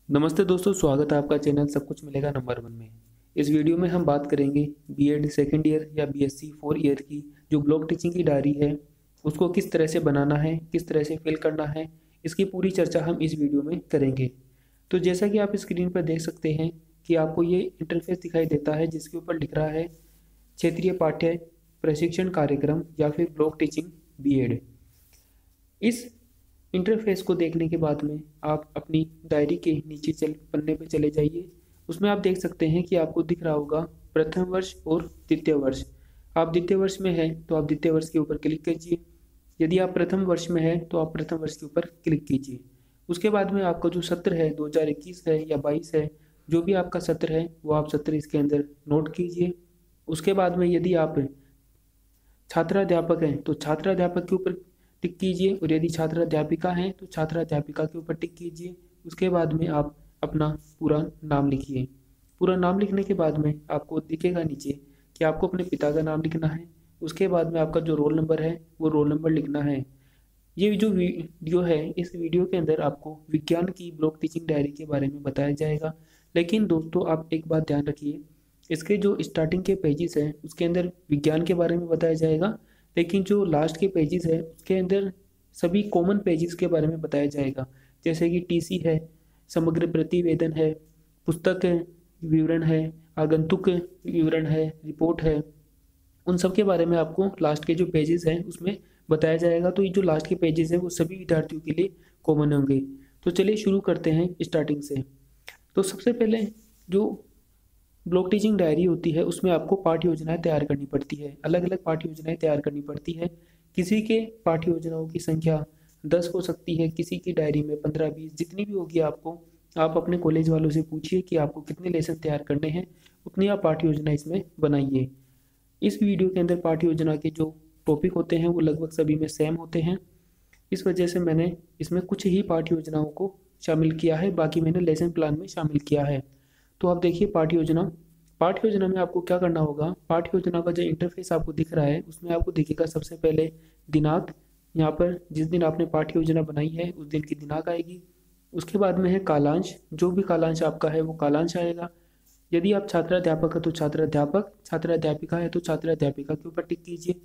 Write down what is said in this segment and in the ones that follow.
नमस्ते दोस्तों, स्वागत है आपका चैनल सब कुछ मिलेगा नंबर 1 में। इस वीडियो में हम बात करेंगे बीएड सेकेंड ईयर या बीएससी 4 ईयर की जो ब्लॉक टीचिंग की डायरी है उसको किस तरह से बनाना है, किस तरह से फिल करना है, इसकी पूरी चर्चा हम इस वीडियो में करेंगे। तो जैसा कि आप स्क्रीन पर देख सकते हैं कि आपको ये इंटरफेस दिखाई देता है जिसके ऊपर लिख रहा है क्षेत्रीय पाठ्य प्रशिक्षण कार्यक्रम या फिर ब्लॉक टीचिंग बीएड। इस इंटरफेस को देखने के बाद में आप अपनी डायरी के नीचे पन्ने पे चले जाइए। उसमें आप देख सकते हैं कि आपको दिख रहा होगा प्रथम वर्ष और द्वितीय वर्ष। आप द्वितीय वर्ष में हैं तो आप द्वितीय वर्ष के ऊपर क्लिक कीजिए। यदि आप प्रथम वर्ष में हैं तो आप प्रथम वर्ष के ऊपर क्लिक कीजिए। उसके बाद में आपका जो सत्र है 2021 है या 22 है, जो भी आपका सत्र है वो आप सत्र इसके अंदर नोट कीजिए। उसके बाद में यदि आप छात्राध्यापक हैं तो छात्राध्यापक के ऊपर टिक कीजिए, और यदि छात्राध्यापिका हैं तो छात्राध्यापिका के ऊपर टिक कीजिए। उसके बाद में आप अपना पूरा नाम लिखिए। पूरा नाम लिखने के बाद में आपको दिखेगा नीचे कि आपको अपने पिता का नाम लिखना है। उसके बाद में आपका जो रोल नंबर है वो रोल नंबर लिखना है। ये जो वीडियो है, इस वीडियो के अंदर आपको विज्ञान की ब्लॉक टीचिंग डायरी के बारे में बताया जाएगा। लेकिन दोस्तों, आप एक बात ध्यान रखिए, इसके जो स्टार्टिंग के पेजेस हैं उसके अंदर विज्ञान के बारे में बताया जाएगा, लेकिन जो लास्ट के पेजेस है उसके अंदर सभी कॉमन पेजेस के बारे में बताया जाएगा। जैसे कि टीसी है, समग्र प्रतिवेदन है, पुस्तक विवरण है, आगंतुक विवरण है, रिपोर्ट है, उन सब के बारे में आपको लास्ट के जो पेजेस हैं उसमें बताया जाएगा। तो ये जो लास्ट के पेजेस हैं वो सभी विद्यार्थियों के लिए कॉमन होंगे। तो चलिए शुरू करते हैं स्टार्टिंग से। तो सबसे पहले जो ब्लॉक टीचिंग डायरी होती है उसमें आपको पाठ्य योजनाएं तैयार करनी पड़ती है। अलग अलग पाठ्य योजनाएं तैयार करनी पड़ती है। किसी के पाठ्य योजनाओं की संख्या 10 हो सकती है, किसी की डायरी में 15-20, जितनी भी होगी आपको, आप अपने कॉलेज वालों से पूछिए कि आपको कितने लेसन तैयार करने हैं, उतनी आप पाठ्य योजना इसमें बनाइए। इस वीडियो के अंदर पाठ्य योजना के जो टॉपिक होते हैं वो लगभग सभी में सेम होते हैं। इस वजह से मैंने इसमें कुछ ही पाठ्य योजनाओं को शामिल किया है, बाकी मैंने लेसन प्लान में शामिल किया है। तो आप देखिए पाठ्य योजना में आपको क्या करना होगा। पाठ्य योजना का जो इंटरफेस आपको दिख रहा है उसमें आपको दिखेगा सबसे पहले दिनांक। यहाँ पर जिस दिन आपने पाठ्य योजना बनाई है उस दिन की दिनांक आएगी। उसके बाद में है कालांश, जो भी कालांश आपका है वो कालांश आएगा। यदि आप छात्राध्यापक है तो छात्राध्यापक, छात्राध्यापिका है तो छात्राध्यापिका के ऊपर टिक कीजिए।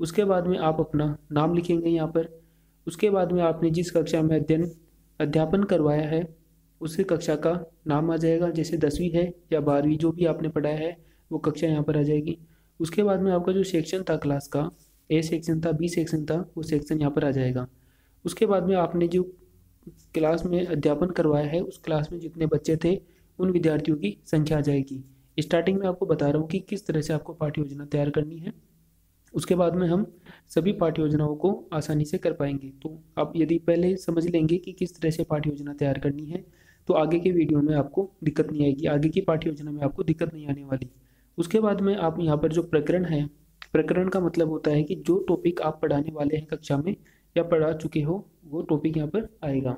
उसके बाद में आप अपना नाम लिखेंगे यहाँ पर। उसके बाद में आपने जिस कक्षा में अध्यापन करवाया है उसी कक्षा का नाम आ जाएगा। जैसे 10वीं है या 12वीं, जो भी आपने पढ़ाया है वो कक्षा यहाँ पर आ जाएगी। उसके बाद में आपका जो सेक्शन था क्लास का, ए सेक्शन था, बी सेक्शन था, वो सेक्शन यहाँ पर आ जाएगा। उसके बाद में आपने जो क्लास में अध्यापन करवाया है उस क्लास में जितने बच्चे थे उन विद्यार्थियों की संख्या आ जाएगी। स्टार्टिंग में आपको बता रहा हूँ कि किस तरह से आपको पाठ्य योजना तैयार करनी है। उसके बाद में हम सभी पाठ्य योजनाओं को आसानी से कर पाएंगे। तो आप यदि पहले समझ लेंगे कि किस तरह से पाठ्य योजना तैयार करनी है तो आगे के वीडियो में आपको दिक्कत नहीं आएगी, आगे की पाठ्य योजना में आपको दिक्कत नहीं आने वाली। उसके बाद में आप यहाँ पर जो प्रकरण है, प्रकरण का मतलब होता है कि जो टॉपिक आप पढ़ाने वाले हैं कक्षा में या पढ़ा चुके हो वो टॉपिक यहाँ पर आएगा।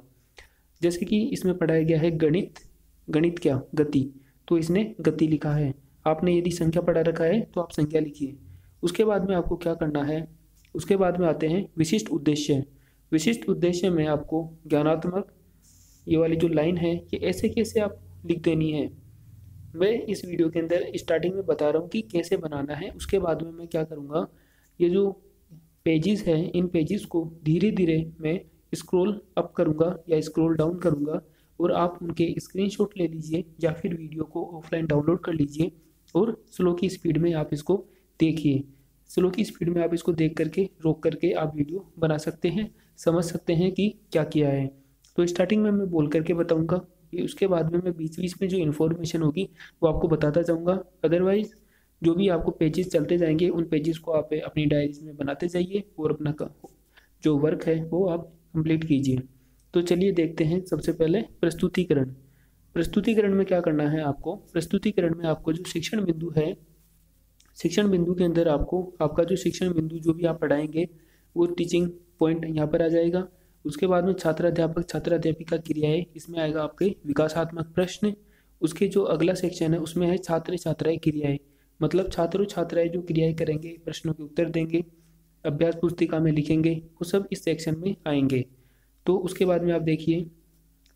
जैसे कि इसमें पढ़ाया गया है गणित। गणित क्या? गति। तो इसने गति लिखा है। आपने यदि संख्या पढ़ा रखा है तो आप संख्या लिखिए। उसके बाद में आपको क्या करना है, उसके बाद में आते हैं विशिष्ट उद्देश्य। विशिष्ट उद्देश्य में आपको ज्ञानात्मक, ये वाली जो लाइन है ये ऐसे कैसे आप लिख देनी है। मैं इस वीडियो के अंदर स्टार्टिंग में बता रहा हूँ कि कैसे बनाना है। उसके बाद में मैं क्या करूँगा, ये जो पेजेस हैं इन पेजेस को धीरे धीरे मैं स्क्रॉल अप करूँगा या स्क्रॉल डाउन करूँगा, और आप उनके स्क्रीनशॉट ले लीजिए या फिर वीडियो को ऑफलाइन डाउनलोड कर लीजिए और स्लो की स्पीड में आप इसको देखिए। स्लो की स्पीड में आप इसको देख करके, रोक करके आप वीडियो बना सकते हैं, समझ सकते हैं कि क्या किया है। तो स्टार्टिंग में मैं बोल करके बताऊंगा, उसके बाद में मैं बीच बीच में जो इन्फॉर्मेशन होगी वो आपको बताता जाऊंगा। अदरवाइज जो भी आपको पेजेस चलते जाएंगे उन पेजेस को आप अपनी डायरीज में बनाते जाइए और अपना जो वर्क है वो आप कंप्लीट कीजिए। तो चलिए देखते हैं। सबसे पहले प्रस्तुतिकरण। प्रस्तुतिकरण में क्या करना है आपको, प्रस्तुतिकरण में आपको जो शिक्षण बिंदु है, शिक्षण बिंदु के अंदर आपको आपका जो शिक्षण बिंदु जो भी आप पढ़ाएंगे वो टीचिंग पॉइंट यहाँ पर आ जाएगा। उसके बाद में छात्राध्यापक छात्राध्यापिका क्रियाएं, इसमें आएगा आपके विकासात्मक प्रश्न। उसके जो अगला सेक्शन है उसमें है छात्र छात्राएं क्रियाएं, मतलब छात्रों छात्राएं जो क्रियाएं करेंगे, प्रश्नों के उत्तर देंगे, अभ्यास पुस्तिका में लिखेंगे, वो सब इस सेक्शन में आएंगे। तो उसके बाद में आप देखिए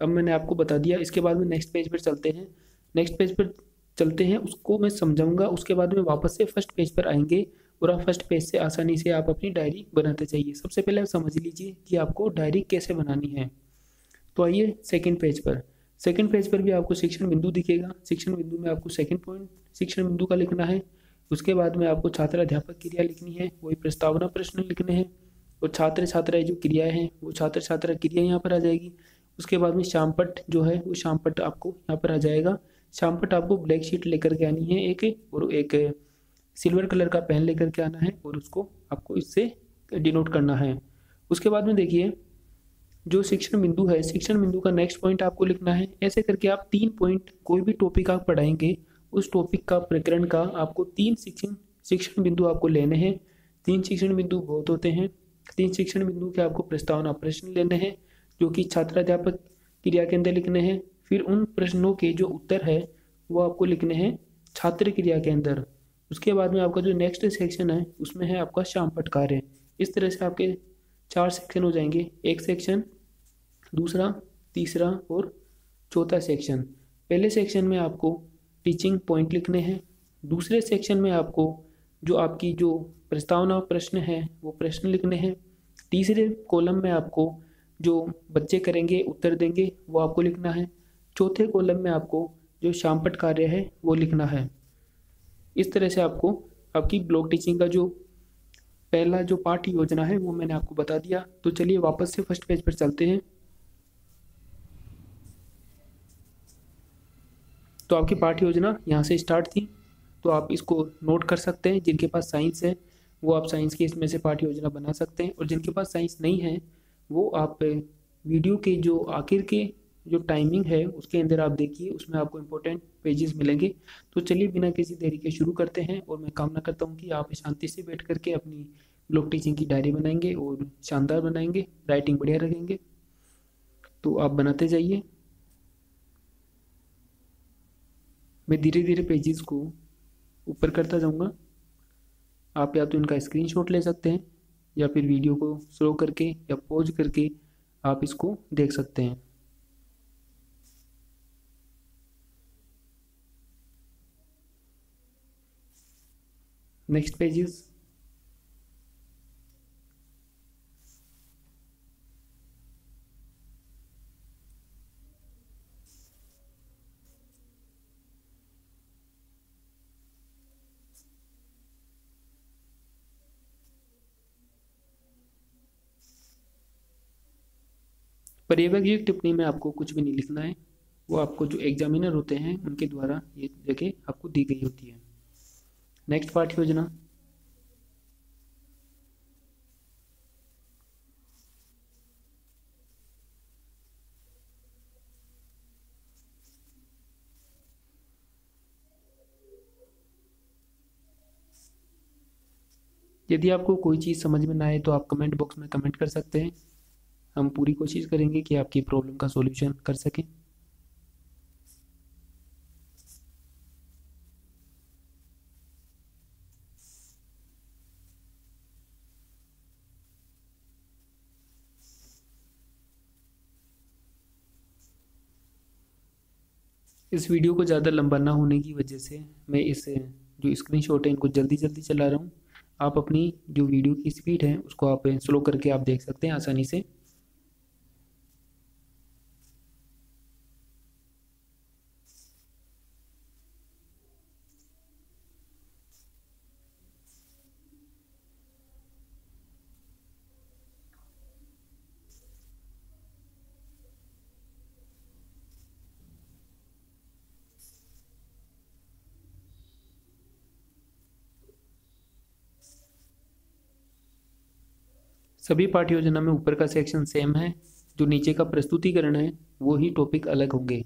अब मैंने आपको बता दिया। इसके बाद में नेक्स्ट पेज पर चलते हैं। नेक्स्ट पेज पर चलते हैं, उसको मैं समझाऊंगा। उसके बाद में वापस से फर्स्ट पेज पर आएंगे और आप फर्स्ट पेज से आसानी से आप अपनी डायरी बनाते जाइए। सबसे पहले आप समझ लीजिए कि आपको डायरी कैसे बनानी है। तो आइए सेकंड पेज पर। सेकंड पेज पर भी आपको शिक्षण बिंदु दिखेगा। शिक्षण बिंदु में आपको सेकंड पॉइंट शिक्षण बिंदु का लिखना है। उसके बाद में आपको छात्र अध्यापक क्रिया लिखनी है, वही प्रस्तावना प्रश्न लिखने हैं। और छात्र छात्राएं जो क्रियाएं हैं वो छात्र छात्रा क्रिया यहाँ पर आ जाएगी। उसके बाद में शामपट जो है वो शामपट आपको यहाँ पर आ जाएगा। शामपट आपको ब्लैक शीट लेकर के आनी है एक, और एक सिल्वर कलर का पेन लेकर के आना है और उसको आपको इससे डिनोट करना है। उसके बाद में देखिए जो शिक्षण बिंदु है, शिक्षण बिंदु का नेक्स्ट पॉइंट आपको लिखना है। ऐसे करके आप 3 पॉइंट, कोई भी टॉपिक आप पढ़ाएंगे उस टॉपिक का प्रकरण का आपको 3 शिक्षण शिक्षण बिंदु आपको लेने हैं। 3 शिक्षण बिंदु बहुत होते हैं। 3 शिक्षण बिंदु के आपको प्रस्तावना प्रश्न लेने हैं जो कि छात्राध्यापक क्रिया के अंदर लिखने हैं। फिर उन प्रश्नों के जो उत्तर है वो आपको लिखने हैं छात्र क्रिया के अंदर। उसके बाद में आपका जो नेक्स्ट सेक्शन है उसमें है आपका शामपट कार्य। इस तरह से आपके 4 सेक्शन हो जाएंगे। एक सेक्शन, दूसरा, तीसरा और चौथा सेक्शन। पहले सेक्शन में आपको टीचिंग पॉइंट लिखने हैं। दूसरे सेक्शन में आपको जो आपकी जो प्रस्तावना प्रश्न है वो प्रश्न लिखने हैं। तीसरे कॉलम में आपको जो बच्चे करेंगे उत्तर देंगे वो आपको लिखना है। चौथे कॉलम में आपको जो शामपट कार्य है वो लिखना है। इस तरह से आपको आपकी ब्लॉक टीचिंग का जो पहला जो पाठ योजना है वो मैंने आपको बता दिया। तो चलिए वापस से फर्स्ट पेज पर चलते हैं। तो आपकी पाठ्य योजना यहाँ से स्टार्ट थी, तो आप इसको नोट कर सकते हैं। जिनके पास साइंस है वो आप साइंस की इसमें से पाठ्य योजना बना सकते हैं, और जिनके पास साइंस नहीं है वो आप वीडियो के जो आखिर के जो टाइमिंग है उसके अंदर आप देखिए, उसमें आपको इम्पोर्टेंट पेजेस मिलेंगे। तो चलिए बिना किसी देरी के शुरू करते हैं, और मैं कामना करता हूँ कि आप शांति से बैठ करके अपनी ब्लॉक टीचिंग की डायरी बनाएंगे और शानदार बनाएंगे, राइटिंग बढ़िया रखेंगे। तो आप बनाते जाइए। मैं धीरे धीरे पेजेस को ऊपर करता जाऊंगा। आप या तो इनका स्क्रीनशॉट ले सकते हैं या फिर वीडियो को स्लो करके या पॉज करके आप इसको देख सकते हैं। Next pages. पर्यवेक्षक टिप्पणी में आपको कुछ भी नहीं लिखना है, वो आपको जो एग्जामिनर होते हैं उनके द्वारा ये जगह आपको दी गई होती है। नेक्स्ट पाठ योजना। यदि आपको कोई चीज़ समझ में ना आए तो आप कमेंट बॉक्स में कमेंट कर सकते हैं। हम पूरी कोशिश करेंगे कि आपकी प्रॉब्लम का सॉल्यूशन कर सकें। इस वीडियो को ज़्यादा लंबा ना होने की वजह से मैं इस जो स्क्रीनशॉट है इनको जल्दी जल्दी चला रहा हूँ। आप अपनी जो वीडियो की स्पीड है उसको आप स्लो करके आप देख सकते हैं आसानी से। सभी पाठ योजना में ऊपर का सेक्शन सेम है, जो नीचे का प्रस्तुतिकरण है वो ही टॉपिक अलग होंगे।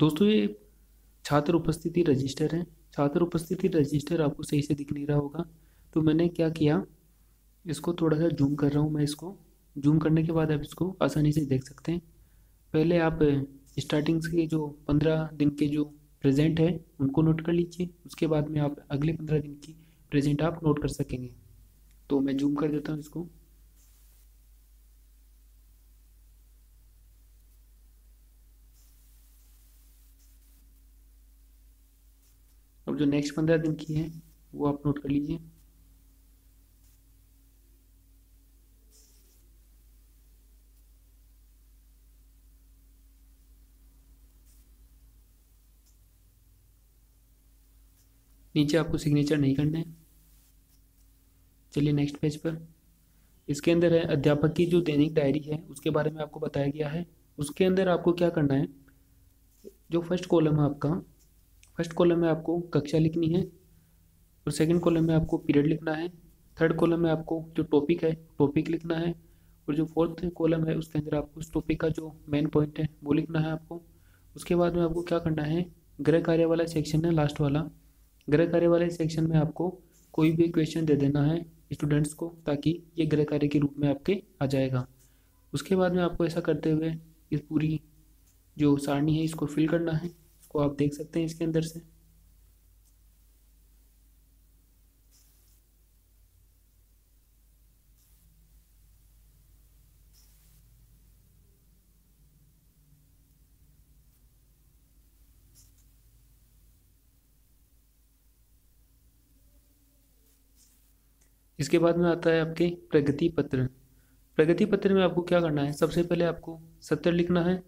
दोस्तों ये छात्र उपस्थिति रजिस्टर है। छात्र उपस्थिति रजिस्टर आपको सही से दिख नहीं रहा होगा, तो मैंने क्या किया, इसको थोड़ा सा जूम कर रहा हूँ मैं। इसको जूम करने के बाद आप इसको आसानी से देख सकते हैं। पहले आप स्टार्टिंग के जो 15 दिन के जो प्रेजेंट है उनको नोट कर लीजिए, उसके बाद में आप अगले 15 दिन की प्रेजेंट आप नोट कर सकेंगे। तो मैं जूम कर देता हूँ इसको। अब जो नेक्स्ट 15 दिन की है वो आप नोट कर लीजिए। नीचे आपको सिग्नेचर नहीं करना है। चलिए नेक्स्ट पेज पर। इसके अंदर है अध्यापक की जो दैनिक डायरी है उसके बारे में आपको बताया गया है। उसके अंदर आपको क्या करना है, जो फर्स्ट कॉलम है आपका, फर्स्ट कॉलम में आपको कक्षा लिखनी है, और सेकंड कॉलम में आपको पीरियड लिखना है। थर्ड कॉलम में आपको जो टॉपिक है टॉपिक लिखना है, और जो फोर्थ कॉलम है उसके अंदर आपको उस टॉपिक का जो मेन पॉइंट है वो लिखना है आपको। उसके बाद में आपको क्या करना है, गृह कार्य वाला सेक्शन है लास्ट वाला, गृह कार्य वाले सेक्शन में आपको कोई भी क्वेश्चन दे देना है स्टूडेंट्स को, ताकि ये गृह कार्य के रूप में आपके आ जाएगा। उसके बाद में आपको ऐसा करते हुए इस पूरी जो सारणी है इसको फिल करना है। इसको आप देख सकते हैं इसके अंदर से। इसके बाद में आता है आपके प्रगति पत्र। प्रगति पत्र में आपको क्या करना है, सबसे पहले आपको सत्र लिखना है।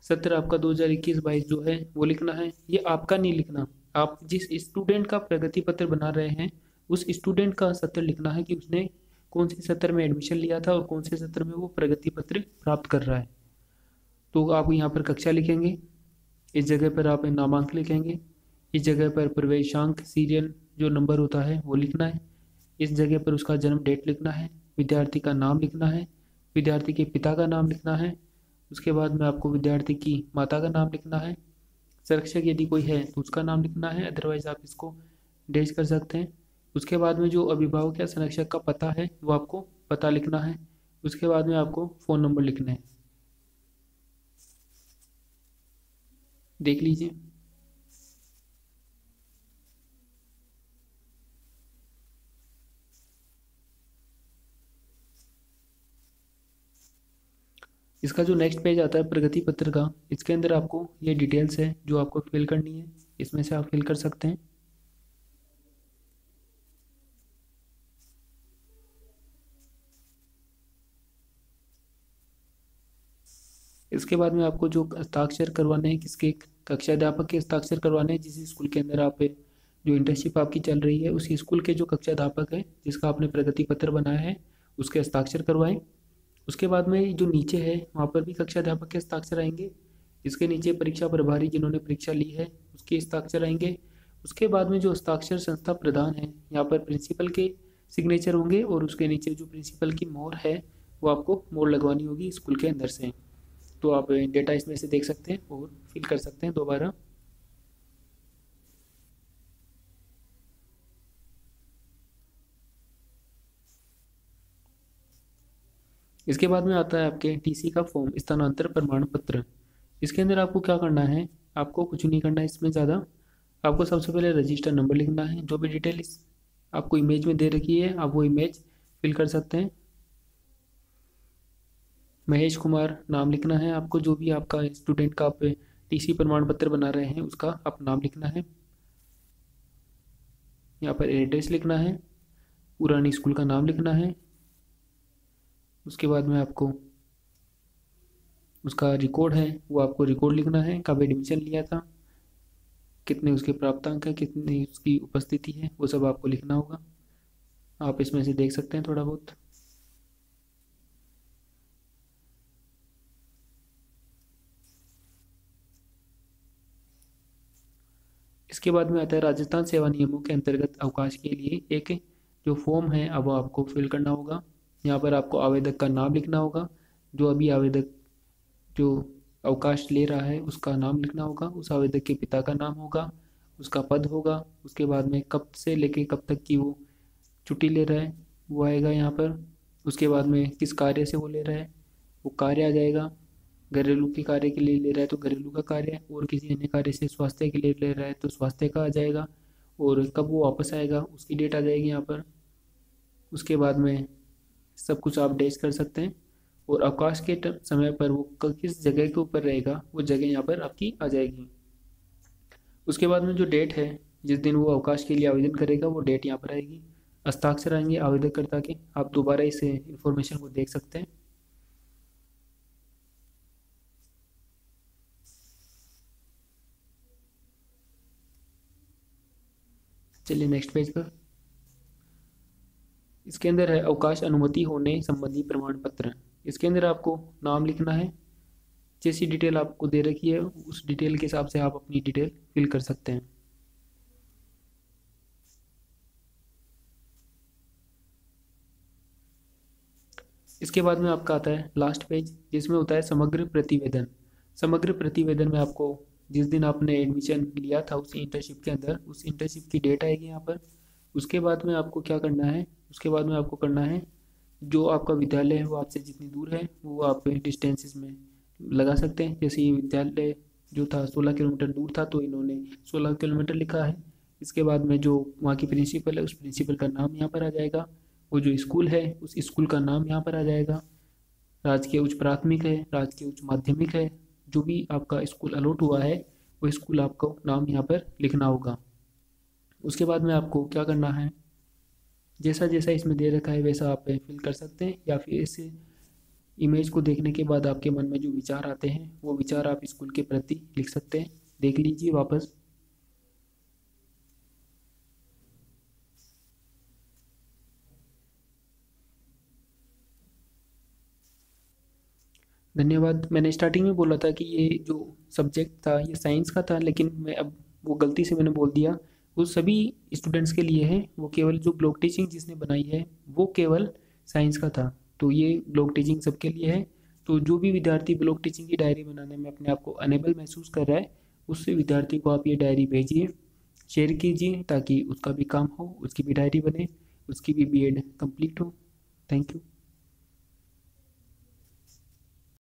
सत्र आपका 2021-22 जो है वो लिखना है। ये आपका नहीं लिखना, आप जिस स्टूडेंट का प्रगति पत्र बना रहे हैं उस स्टूडेंट का सत्र लिखना है कि उसने कौन से सत्र में एडमिशन लिया था और कौन से सत्र में वो प्रगति पत्र प्राप्त कर रहा है। तो आप यहाँ पर कक्षा लिखेंगे, इस जगह पर आप नामांक लिखेंगे, इस जगह पर प्रवेशांक सीरियल जो नंबर होता है वो लिखना है, इस जगह पर उसका जन्म डेट लिखना है, विद्यार्थी का नाम लिखना है, विद्यार्थी के पिता का नाम लिखना है। उसके बाद में आपको विद्यार्थी की माता का नाम लिखना है। संरक्षक यदि कोई है तो उसका नाम लिखना है, अदरवाइज आप इसको डैश कर सकते हैं। उसके बाद में जो अभिभावक या संरक्षक का पता है वो आपको पता लिखना है। उसके बाद में आपको फ़ोन नंबर लिखना है। देख लीजिए। इसका जो नेक्स्ट पेज आता है प्रगति पत्र का, इसके अंदर आपको ये डिटेल्स है जो आपको फिल करनी है, इसमें से आप फिल कर सकते हैं। इसके बाद में आपको जो हस्ताक्षर करवाने हैं, किसके, कक्षा अध्यापक के हस्ताक्षर करवाने हैं जिस स्कूल के अंदर आप जो इंटर्नशिप आपकी चल रही है उसी स्कूल के जो कक्षा अध्यापक है जिसका आपने प्रगति पत्र बनाया है उसके हस्ताक्षर करवाएं। उसके बाद में जो नीचे है वहाँ पर भी कक्षा अध्यापक के हस्ताक्षर आएंगे। इसके नीचे परीक्षा प्रभारी जिन्होंने परीक्षा ली है उसके हस्ताक्षर आएंगे। उसके बाद में जो हस्ताक्षर संस्था प्रधान है यहाँ पर प्रिंसिपल के सिग्नेचर होंगे, और उसके नीचे जो प्रिंसिपल की मोहर है वो आपको मोहर लगवानी होगी स्कूल के अंदर से। तो आप डेटा इसमें से देख सकते हैं और फिल कर सकते हैं दोबारा। इसके बाद में आता है आपके टीसी का फॉर्म, स्थानांतरण प्रमाण पत्र। इसके अंदर आपको क्या करना है, आपको कुछ नहीं करना है इसमें ज़्यादा। आपको सबसे पहले रजिस्टर नंबर लिखना है, जो भी डिटेल इस आपको इमेज में दे रखी है आप वो इमेज फिल कर सकते हैं। महेश कुमार नाम लिखना है आपको, जो भी आपका स्टूडेंट का आप टीसी प्रमाण पत्र बना रहे हैं उसका आप नाम लिखना है। यहाँ पर एड्रेस लिखना है, पुरानी स्कूल का नाम लिखना है। उसके बाद में आपको उसका रिकॉर्ड है वो आपको रिकॉर्ड लिखना है, कब एडमिशन लिया था, कितने उसके प्राप्तांक है, कितनी उसकी उपस्थिति है, वो सब आपको लिखना होगा। आप इसमें से देख सकते हैं थोड़ा बहुत। इसके बाद में आता है राजस्थान सेवा नियमों के अंतर्गत अवकाश के लिए एक जो फॉर्म है अब आपको फिल करना होगा। यहाँ पर आपको आवेदक का नाम लिखना होगा, जो अभी आवेदक जो अवकाश ले रहा है उसका नाम लिखना होगा, उस आवेदक के पिता का नाम होगा, उसका पद होगा, उसके बाद में कब से लेके कब तक की वो छुट्टी ले रहा है वो आएगा यहाँ पर। उसके बाद में किस कार्य से वो ले रहा है वो कार्य आ जाएगा। घरेलू के कार्य के लिए ले रहा है तो घरेलू का कार्य, और किसी अन्य कार्य से स्वास्थ्य के लिए ले रहा है तो स्वास्थ्य का आ जाएगा, और कब वो वापस आएगा उसकी डेट आ जाएगी यहाँ पर। उसके बाद में सब कुछ आप डैश कर सकते हैं, और अवकाश के समय पर वो किस जगह के ऊपर रहेगा वो जगह यहाँ पर आपकी आ जाएगी। उसके बाद में जो डेट है जिस दिन वो अवकाश के लिए आवेदन करेगा वो डेट यहाँ पर आएगी, हस्ताक्षर आएंगे आवेदनकर्ता के। आप दोबारा इस इंफॉर्मेशन को देख सकते हैं। चलिए नेक्स्ट पेज पर। इसके अंदर है अवकाश अनुमति होने संबंधी प्रमाण पत्र। इसके अंदर आपको नाम लिखना है, जैसी डिटेल आपको दे रखी है उस डिटेल के हिसाब से आप अपनी डिटेल फिल कर सकते हैं। इसके बाद में आपका आता है लास्ट पेज जिसमें होता है समग्र प्रतिवेदन। समग्र प्रतिवेदन में आपको जिस दिन आपने एडमिशन लिया था उस इंटर्नशिप के अंदर उस इंटर्नशिप की डेट आएगी यहाँ पर। उसके बाद में आपको क्या करना है, उसके बाद में आपको करना है जो आपका विद्यालय है वो आपसे जितनी दूर है वो आप डिस्टेंसेस में लगा सकते हैं। जैसे ये विद्यालय जो था 16 किलोमीटर दूर था तो इन्होंने 16 किलोमीटर लिखा है। इसके बाद में जो वहाँ की प्रिंसिपल है उस प्रिंसिपल का नाम यहाँ पर आ जाएगा, वो जो स्कूल है उस स्कूल का नाम यहाँ पर आ जाएगा। राजकीय उच्च प्राथमिक है, राजकीय उच्च माध्यमिक है, जो भी आपका स्कूल अलॉट हुआ है वो स्कूल आपको नाम यहाँ पर लिखना होगा। उसके बाद में आपको क्या करना है, जैसा जैसा इसमें दे रखा है वैसा आप फिल कर सकते हैं, या फिर इस इमेज को देखने के बाद आपके मन में जो विचार आते हैं वो विचार आप स्कूल के प्रति लिख सकते हैं। देख लीजिए वापस। धन्यवाद। मैंने स्टार्टिंग में बोला था कि ये जो सब्जेक्ट था ये साइंस का था, लेकिन मैं अब वो गलती से मैंने बोल दिया। वो सभी स्टूडेंट्स के लिए है, वो केवल जो ब्लॉक टीचिंग जिसने बनाई है वो केवल साइंस का था, तो ये ब्लॉक टीचिंग सबके लिए है। तो जो भी विद्यार्थी ब्लॉक टीचिंग की डायरी बनाने में अपने आप को अनेबल महसूस कर रहा है उससे विद्यार्थी को आप ये डायरी भेजिए, शेयर कीजिए, ताकि उसका भी काम हो, उसकी भी डायरी बने, उसकी भी बीएड कंप्लीट हो। Thank you.